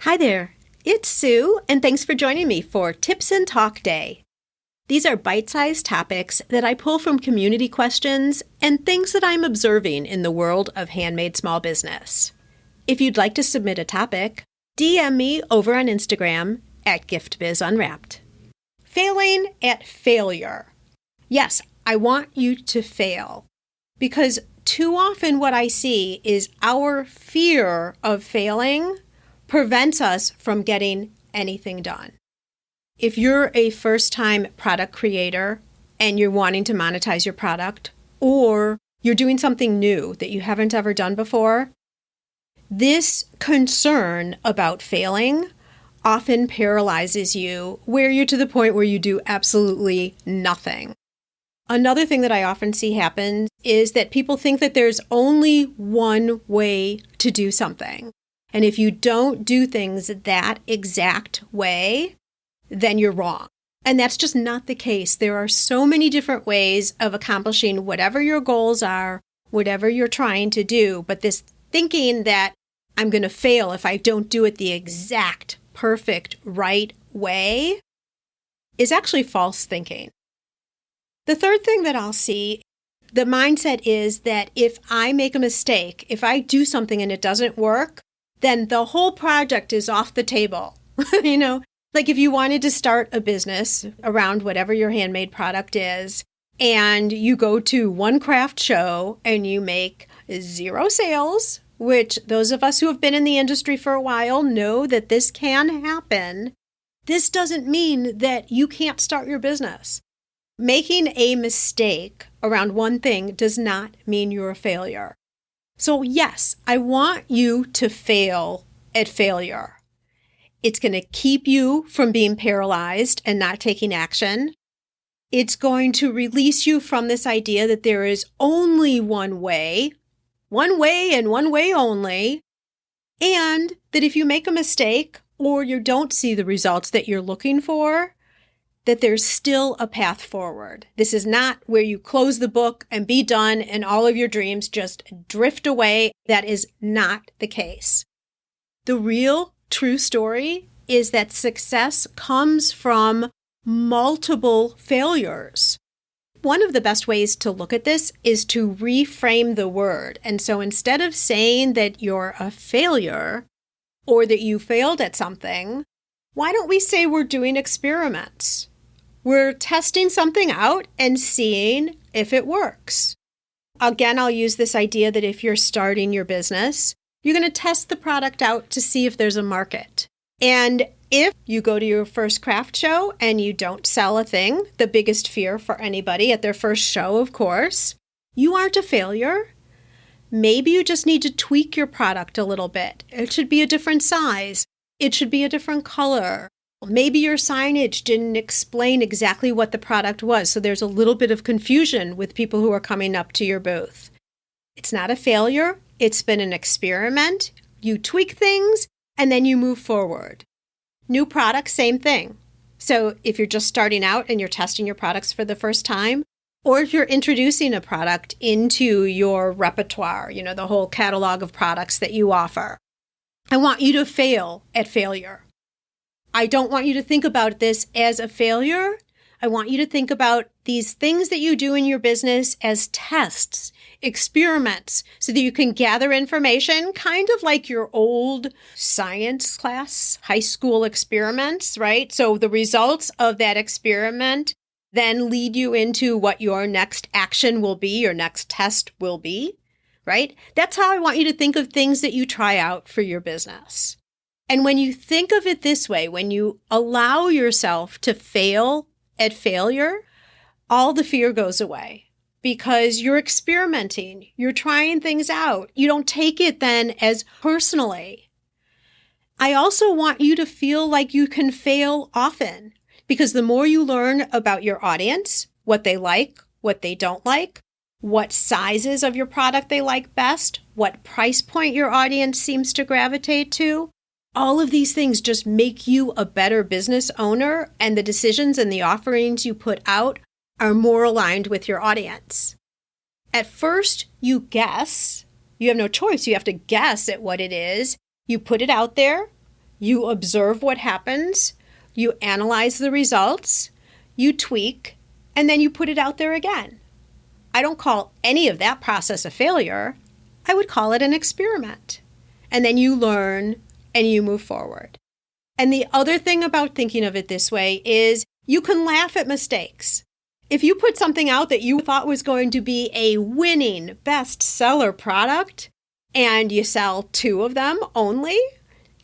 Hi there, it's Sue, and thanks for joining me for Tips and Talk Day. These are bite-sized topics that I pull from community questions and things that I'm observing in the world of handmade small business. If you'd like to submit a topic, DM me over on Instagram at GiftBizUnwrapped. Failing at failure. Yes, I want you to fail because too often what I see is our fear of failing prevents us from getting anything done. If you're a first-time product creator and you're wanting to monetize your product, or you're doing something new that you haven't ever done before, this concern about failing often paralyzes you where you're to the point where you do absolutely nothing. Another thing that I often see happen is that people think that there's only one way to do something. And if you don't do things that exact way, then you're wrong. And that's just not the case. There are so many different ways of accomplishing whatever your goals are, whatever you're trying to do. But this thinking that I'm going to fail if I don't do it the exact, perfect, right way is actually false thinking. The third thing that I'll see, the mindset is that if I make a mistake, if I do something and it doesn't work, then the whole project is off the table. Like if you wanted to start a business around whatever your handmade product is, and you go to one craft show and you make 0 sales, which those of us who have been in the industry for a while know that this can happen, this doesn't mean that you can't start your business. Making a mistake around one thing does not mean you're a failure. So yes, I want you to fail at failure. It's going to keep you from being paralyzed and not taking action. It's going to release you from this idea that there is only one way and one way only, and that if you make a mistake or you don't see the results that you're looking for, that there's still a path forward. This is not where you close the book and be done and all of your dreams just drift away. That is not the case. The real true story is that success comes from multiple failures. One of the best ways to look at this is to reframe the word. And so instead of saying that you're a failure or that you failed at something, why don't we say we're doing experiments? We're testing something out and seeing if it works. Again, I'll use this idea that if you're starting your business, you're going to test the product out to see if there's a market. And if you go to your first craft show and you don't sell a thing, the biggest fear for anybody at their first show, of course, you aren't a failure. Maybe you just need to tweak your product a little bit. It should be a different size. It should be a different color. Maybe your signage didn't explain exactly what the product was, so there's a little bit of confusion with people who are coming up to your booth. It's not a failure. It's been an experiment. You tweak things, and then you move forward. New products, same thing. So if you're just starting out and you're testing your products for the first time, or if you're introducing a product into your repertoire, the whole catalog of products that you offer, I want you to fail at failure. I don't want you to think about this as a failure. I want you to think about these things that you do in your business as tests, experiments, so that you can gather information, kind of like your old science class, high school experiments, right? So the results of that experiment then lead you into what your next action will be, your next test will be, right? That's how I want you to think of things that you try out for your business. And when you think of it this way, when you allow yourself to fail at failure, all the fear goes away because you're experimenting, you're trying things out. You don't take it then as personally. I also want you to feel like you can fail often because the more you learn about your audience, what they like, what they don't like, what sizes of your product they like best, what price point your audience seems to gravitate to, all of these things just make you a better business owner, and the decisions and the offerings you put out are more aligned with your audience. At first, you guess. You have no choice. You have to guess at what it is. You put it out there. You observe what happens, you analyze the results, you tweak, and then you put it out there again. I don't call any of that process a failure. I would call it an experiment. And then you learn and you move forward. And the other thing about thinking of it this way is you can laugh at mistakes. If you put something out that you thought was going to be a winning bestseller product and you sell 2 of them only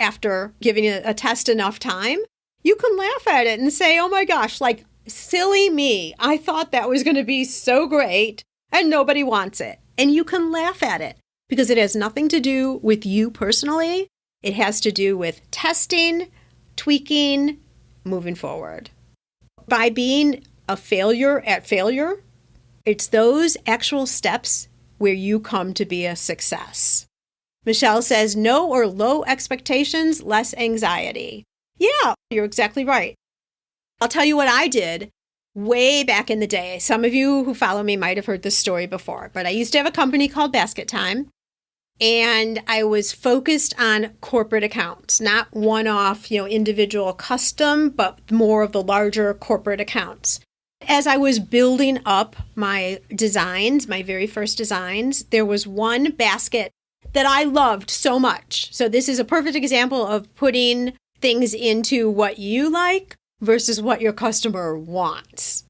after giving it a test enough time, you can laugh at it and say, oh my gosh, like silly me. I thought that was going to be so great and nobody wants it. And you can laugh at it because it has nothing to do with you personally. It has to do with testing, tweaking, moving forward. By being a failure at failure, it's those actual steps where you come to be a success. Michelle says, no or low expectations, less anxiety. Yeah, you're exactly right. I'll tell you what I did way back in the day. Some of you who follow me might have heard this story before, but I used to have a company called Basket Time. And I was focused on corporate accounts, not one-off, individual custom, but more of the larger corporate accounts. As I was building up my designs, my very first designs, there was one basket that I loved so much. So this is a perfect example of putting things into what you like versus what your customer wants.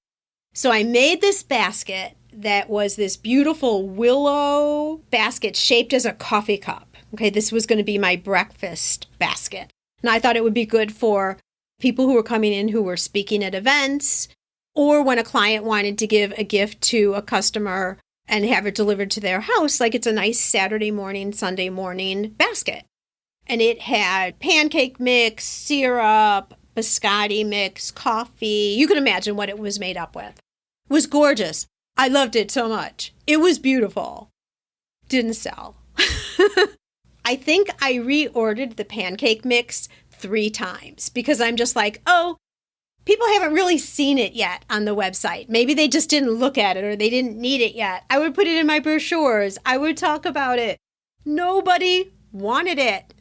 So I made this basket that was this beautiful willow basket shaped as a coffee cup. Okay, this was going to be my breakfast basket. And I thought it would be good for people who were coming in who were speaking at events, or when a client wanted to give a gift to a customer and have it delivered to their house, like it's a nice Saturday morning, Sunday morning basket. And it had pancake mix, syrup, biscotti mix, coffee. You can imagine what it was made up with. It was gorgeous. I loved it so much. It was beautiful. Didn't sell. I think I reordered the pancake mix 3 times because I'm just like, oh, people haven't really seen it yet on the website. Maybe they just didn't look at it or they didn't need it yet. I would put it in my brochures. I would talk about it. Nobody wanted it.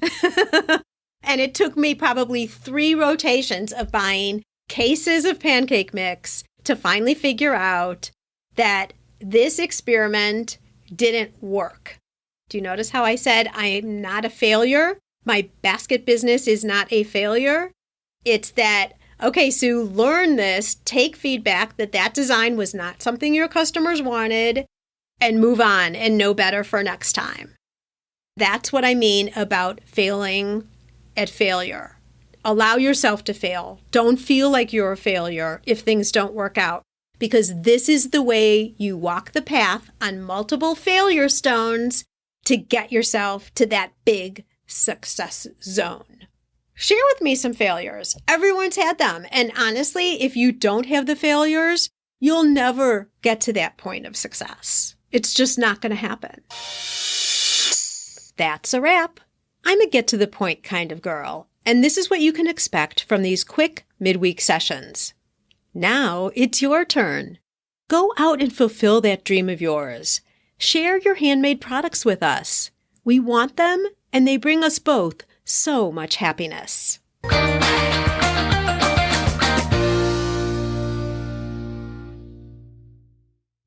And it took me probably 3 rotations of buying cases of pancake mix to finally figure out that this experiment didn't work. Do you notice how I said I'm not a failure? My basket business is not a failure. It's that, okay, Sue, learn this, take feedback that design was not something your customers wanted, and move on and know better for next time. That's what I mean about failing at failure. Allow yourself to fail. Don't feel like you're a failure if things don't work out. Because this is the way you walk the path on multiple failure stones to get yourself to that big success zone. Share with me some failures. Everyone's had them. And honestly, if you don't have the failures, you'll never get to that point of success. It's just not going to happen. That's a wrap. I'm a get-to-the-point kind of girl. And this is what you can expect from these quick midweek sessions. Now it's your turn. Go out and fulfill that dream of yours. Share your handmade products with us. We want them, and they bring us both so much happiness.